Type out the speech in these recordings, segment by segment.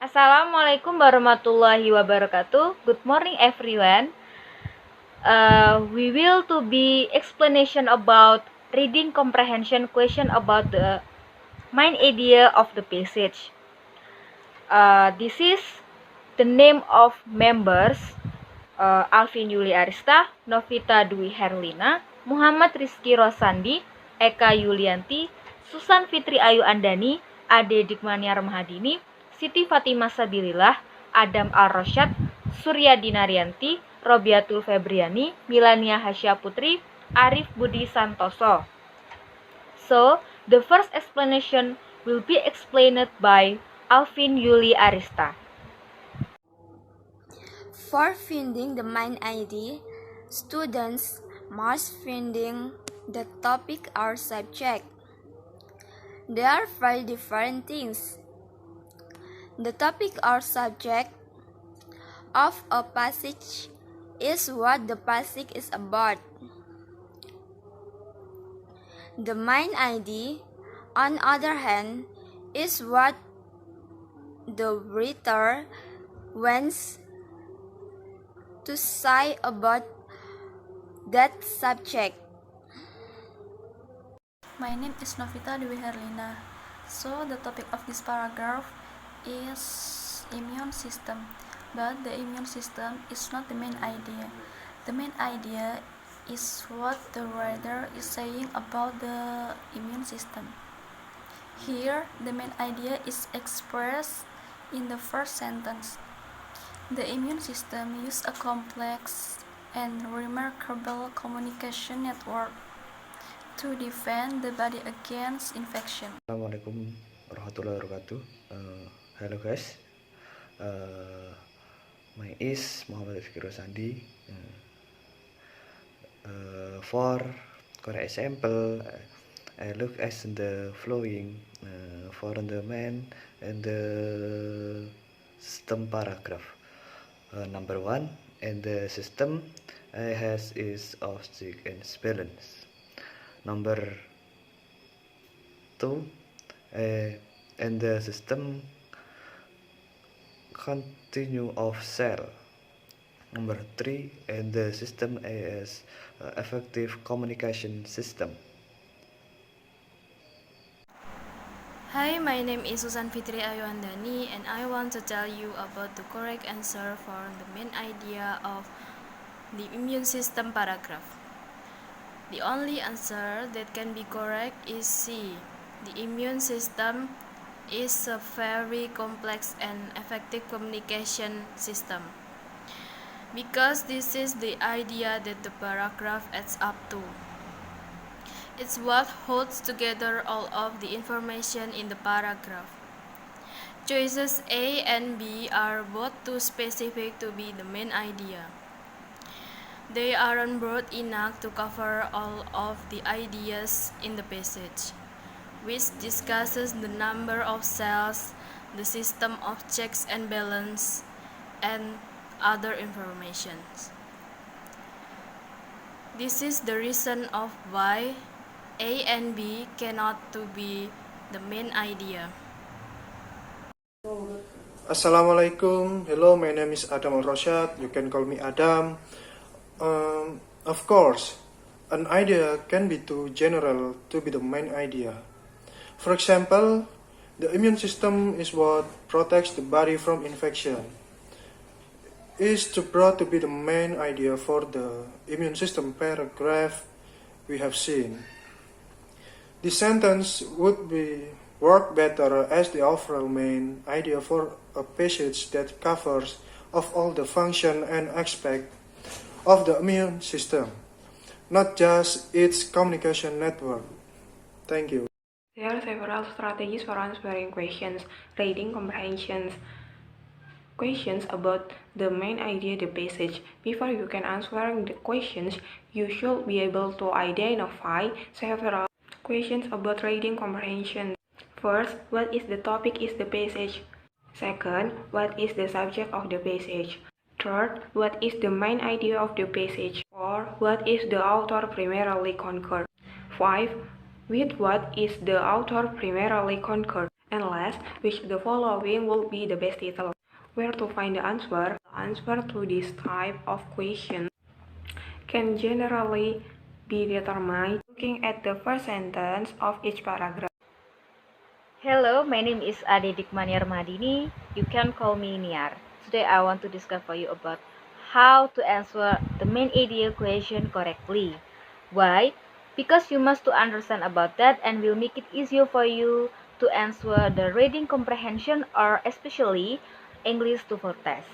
Assalamualaikum warahmatullahi wabarakatuh. Good morning everyone. We will to be explanation about reading comprehension question about the main idea of the passage. This is the name of members Alfin, Yuli, Arista, Novita Dwi Herlinah, Mohamat, Riski, Rosandy, Eka Yulianti, Suzan, Fitri, Andani, Ade Dikmaniar Mahadini, Siti, Fatima, Sabilillah, Rosyad, Surya Dinariyanti, Robiatul Febriyani, Milania, Hasya, Putri, Arif, Budy, Santoso. So, the first explanation will be explained by Alfin, Yuli, Arista. For finding the main idea, students must finding the topic or subject. There are very different things. The topic or subject of a passage is what the passage is about. The main idea, on the other hand, is what the reader wants to say about that subject. My name is Novita Dwi Herlinah. So the topic of this paragraph is immune system, but the immune system is not the main idea. The main idea is what the writer is saying about the immune system. Here, the main idea is expressed in the first sentence. The immune system uses a complex and remarkable communication network to defend the body against infection. Assalamualaikum warahmatullahi wabarakatuh. Hello guys, my name is Mohamat Rosandy. For correct example, I look at the flowing for the main and the system paragraph. Number 1, and the system has its object and balance. Number 2, and the system continue of cell. Number 3, and the system is effective communication system. Hi, my name is Suzan Fitri Andani, and I want to tell you about the correct answer for the main idea of the immune system paragraph. The only answer that can be correct is C. The immune system is a very complex and effective communication system, because this is the idea that the paragraph adds up to. It's what holds together all of the information in the paragraph. Choices A and B are both too specific to be the main idea. They aren't broad enough to cover all of the ideas in the passage, which discusses the number of cells, the system of checks and balance, and other information. This is the reason of why A and B cannot to be the main idea. Assalamualaikum. Hello, my name is Adam Rosyad. You can call me Adam. Of course, an idea can be too general to be the main idea. For example, the immune system is what protects the body from infection. Is too broad to be the main idea for the immune system paragraph we have seen. This sentence would work better as the overall main idea for a passage that covers of all the function and aspect of the immune system, not just its communication network. Thank you. There are several strategies for answering questions, reading comprehensions, questions about the main idea of the passage. Before you can answer the questions, you should be able to identify several questions about reading comprehension. First, what is the topic is the passage? Second, what is the subject of the passage? Third, what is the main idea of the passage? 4. What is the author primarily concerned? 5. With what is the author primarily concerned? And last, which the following will be the best title. Where to find the answer? The answer to this type of question can generally be determined looking at the first sentence of each paragraph. Hello, my name is Ade Dikmaniar Mahadini. You can call me Niar. Today I want to discuss for you about how to answer the main idea question correctly. Why? Because you must to understand about that and will make it easier for you to answer the reading comprehension or especially English TOEFL test.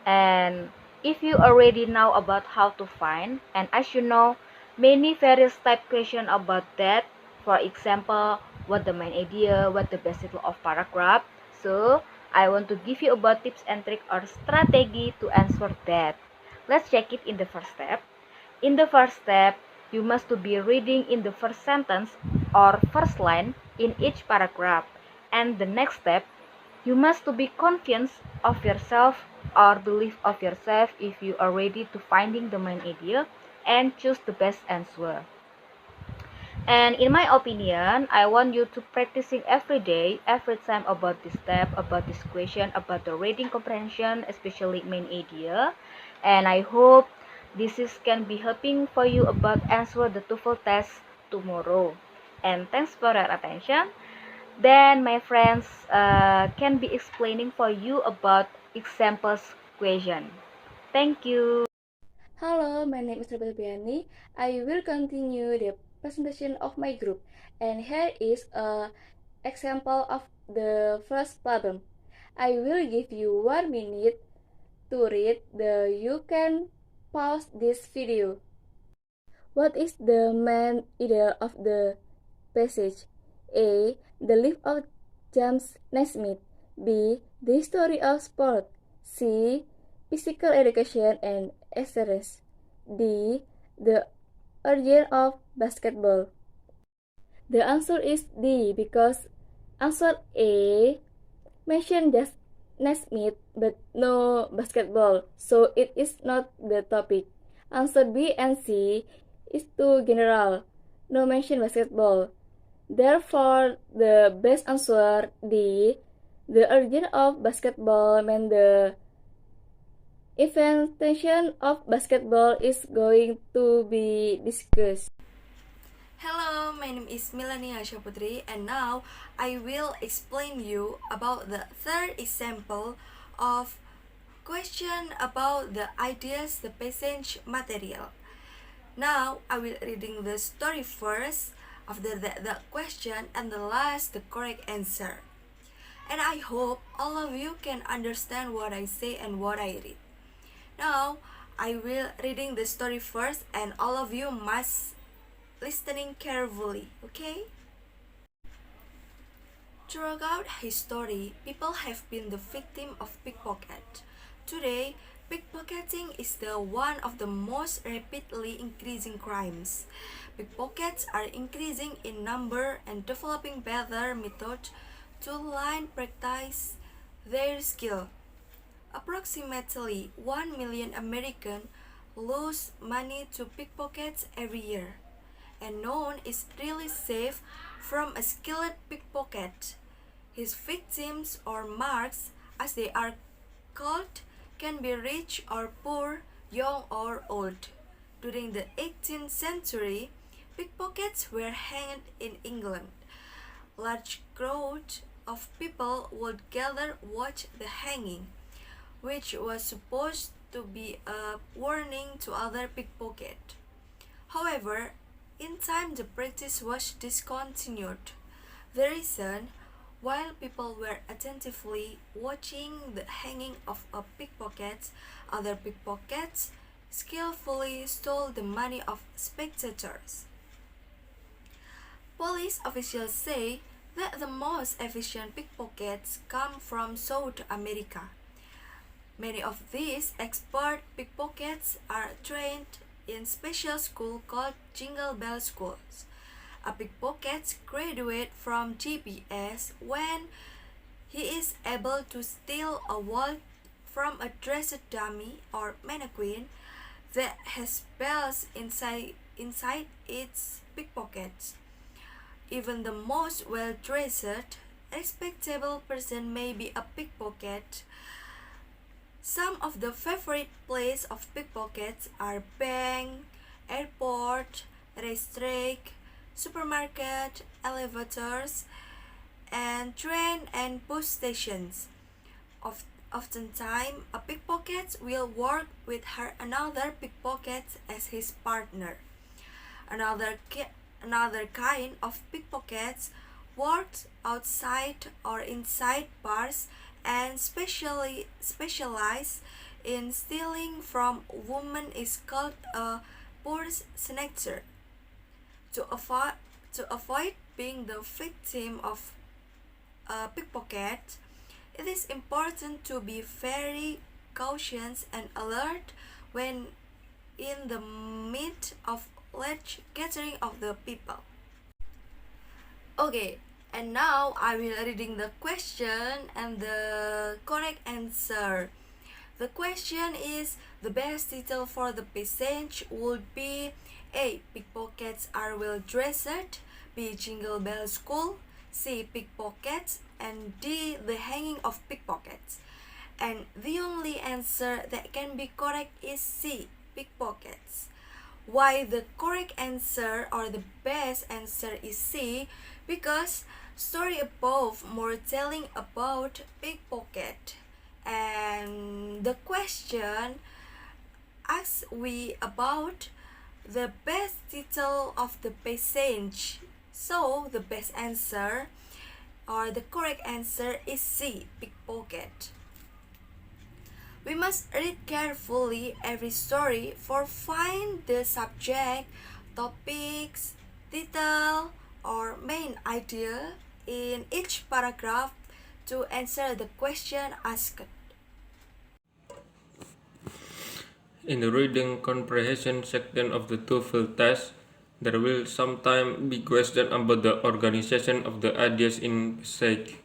And if you already know about how to find, and as you know, many various type question about that. For example, what the main idea, what the best title of paragraph. So I want to give you about tips and trick or strategy to answer that. Let's check it in the first step. In the first step, you must to be reading in the first sentence or first line in each paragraph. And the next step, you must to be convinced of yourself or believe of yourself if you are ready to finding the main idea and choose the best answer. And in my opinion, I want you to practicing every day, every time about this step, about this question, about the reading comprehension, especially main idea. And I hope this is can be helping for you about answer the TOEFL test tomorrow. And thanks for your attention. Then my friends can be explaining for you about examples question. Thank you. Hello, my name is Robiatul Febriyani. I will continue the presentation of my group, and here is a example of the first problem. I will give you 1 minute to read you can pause this video. What is the main idea of the passage? A. The life of James Naismith. B. The history of sport. C. Physical education and exercise. D. The origin of basketball. The answer is D because answer A mentioned just Naismith but no basketball, so it is not the topic. Answer B and C is too general, no mention basketball. Therefore, the best answer D, the origin of basketball meant the invention of basketball is going to be discussed. Hello, my name is Milania Putri, and now I will explain you about the third example of question about the ideas, the passage material. Now I will reading the story first, after that the question, and the last the correct answer. And I hope all of you can understand what I say and what I read. Now I will reading the story first, and all of you must listening carefully, okay? Throughout history, people have been the victim of pickpocket. Today, pickpocketing is the one of the most rapidly increasing crimes. Pickpockets are increasing in number and developing better methods to line practice their skill. Approximately 1 million Americans lose money to pickpockets every year, and no one is really safe from a skilled pickpocket. His victims, or marks as they are called, can be rich or poor, young or old. During the 18th century, pickpockets were hanged in England. Large crowds of people would gather watch the hanging, which was supposed to be a warning to other pickpockets. However, in time the practice was discontinued. The reason, while people were attentively watching the hanging of a pickpocket, other pickpockets skillfully stole the money of spectators. Police officials say that the most efficient pickpockets come from South America. Many of these expert pickpockets are trained in special school called Jingle Bell Schools. A pickpocket graduates from GPS when he is able to steal a wallet from a dressed dummy or mannequin that has bells inside its pickpockets. Even the most well-dressed respectable person may be a pickpocket. Some of the favorite places of pickpockets are bank, airport, racetrack, supermarket, elevators, and train and bus stations. Oftentimes, a pickpocket will work with another pickpocket as his partner. Another kind of pickpockets works outside or inside bars and specialize in stealing from women is called a purse snatcher. To avoid being the victim of a pickpocket, it is important to be very cautious and alert when in the midst of large gathering of the people. Okay, and now I will reading the question and the correct answer. The question is, the best title for the passage would be A. Pickpockets are well dressed, B. Jingle Bell School, C. Pickpockets, and D. The Hanging of Pickpockets. And the only answer that can be correct is C. Pickpockets. Why the correct answer or the best answer is C? Because story above more telling about pickpocket, and the question asks we about the best title of the passage. So the best answer or the correct answer is C. Pickpocket. We must read carefully every story for find the subject, topics, title, or main idea in each paragraph to answer the question asked. In the reading comprehension section of the TOEFL test, there will sometimes be questions about the organization of the ideas in passage.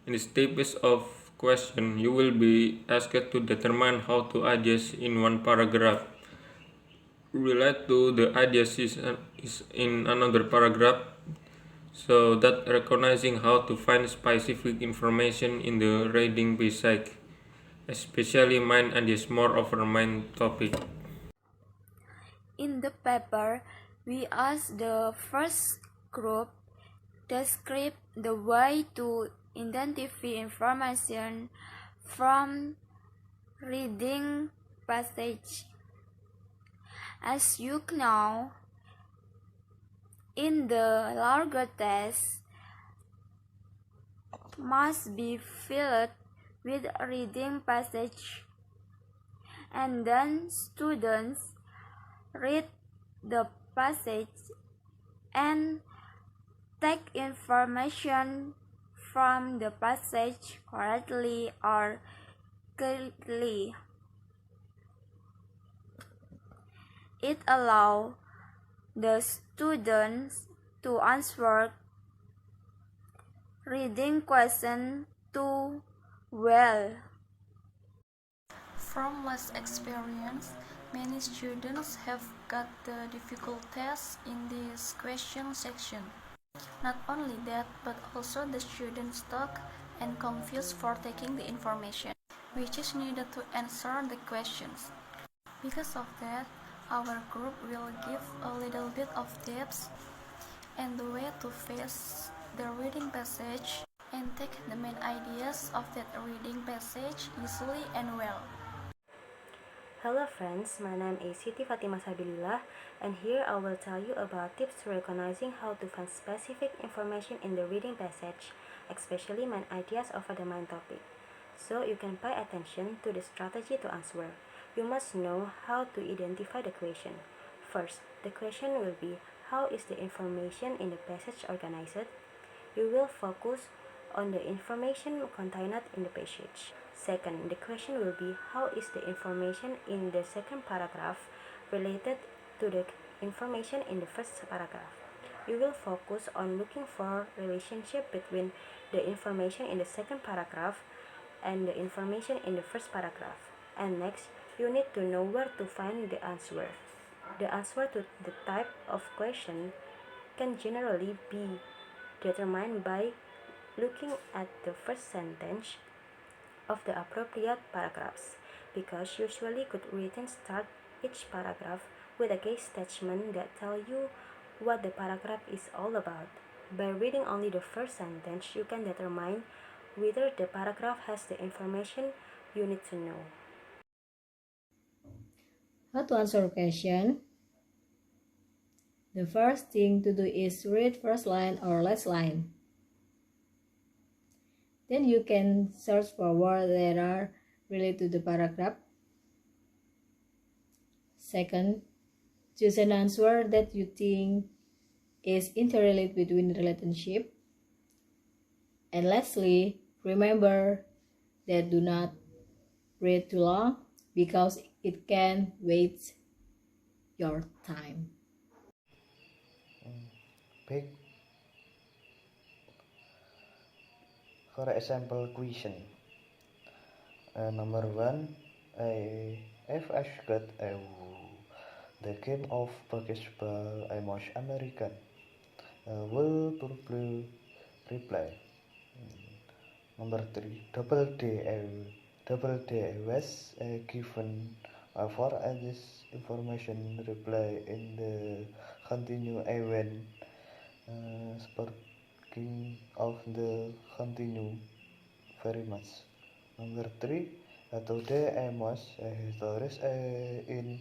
In this type of question, you will be asked to determine how two ideas in one paragraph relate to the ideas is in another paragraph, so that recognizing how to find specific information in the reading passage, especially main ideas more over main topic. In the paper, we ask the first group describe the way to identify information from reading passage. As you know, in the larger test must be filled with reading passage, and then students read the passage and take information from the passage correctly or clearly. It allows the students to answer reading question too well. From last experience, many students have got the difficult tests in this question section. Not only that, but also the students stuck and confused for taking the information, which is needed to answer the questions. Because of that, our group will give a little bit of tips and the way to face the reading passage and take the main ideas of that reading passage easily and well. Hello friends, my name is Siti Fatima Sabilillah, and here I will tell you about tips to recognizing how to find specific information in the reading passage, especially main ideas over the main topic. So you can pay attention to the strategy to answer. You must know how to identify the question. First, the question will be, how is the information in the passage organized? You will focus on the information contained in the passage. Second, the question will be, how is the information in the second paragraph related to the information in the first paragraph? You will focus on looking for relationship between the information in the second paragraph and the information in the first paragraph. And next, you need to know where to find the answer. The answer to the type of question can generally be determined by looking at the first sentence of the appropriate paragraphs, because usually good writing start each paragraph with a case statement that tell you what the paragraph is all about. By reading only the first sentence, you can determine whether the paragraph has the information you need to know. How to answer a question? The first thing to do is read first line or last line. Then you can search for words that are related to the paragraph. Second, choose an answer that you think is interrelated between the relationship. And lastly, remember that do not read too long because it can waste your time. Pick for example question. Number 1, I've asked the game of basketball most American. Will Putri reply? Number 3, Double D was given for this information reply in the continue event sparking of the continue very much. Number 3, today I must histories in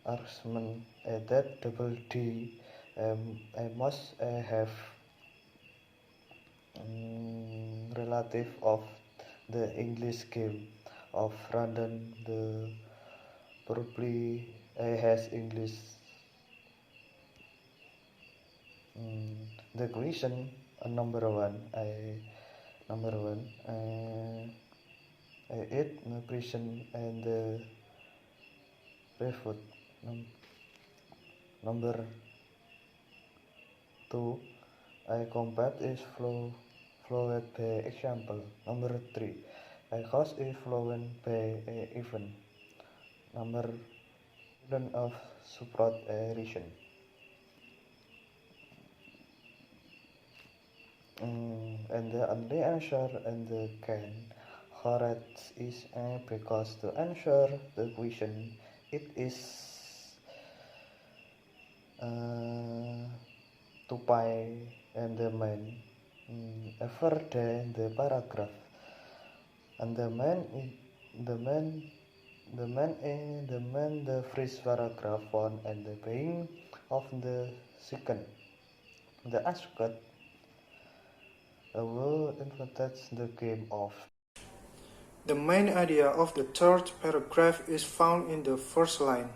argument that Double D I must have relative of the English game of London the probably has English. The question number one it question and the refute. Number 2, combat is flowed by example. Number 3, cause is flowed by event. Number of support reason. And the only answer and the can correct is because to answer the question it is to pay and the man ever the paragraph and the first paragraph one and the being of the second. The asked will influence the game of. The main idea of the third paragraph is found in the first line.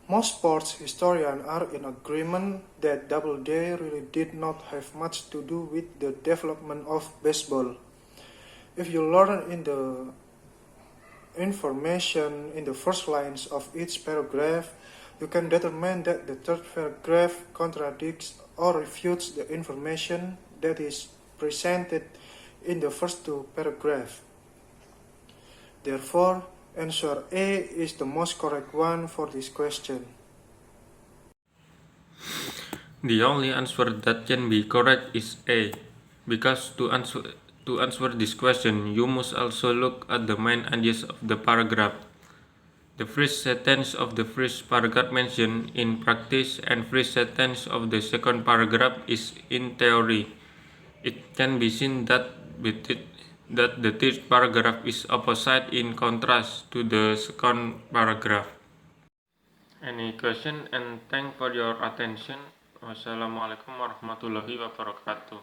Most sports historians are in agreement that Doubleday really did not have much to do with the development of baseball. If you learn in the information in the first lines of each paragraph, you can determine that the third paragraph contradicts or refutes the information that is presented in the first two paragraphs. Therefore, answer A is the most correct one for this question. The only answer that can be correct is A, because to answer this question, you must also look at the main ideas of the paragraph. The first sentence of the first paragraph mentioned in practice and first sentence of the second paragraph is in theory. It can be seen that the third paragraph is opposite in contrast to the second paragraph. Any question, and thank for your attention. Wassalamualaikum warahmatullahi wabarakatuh.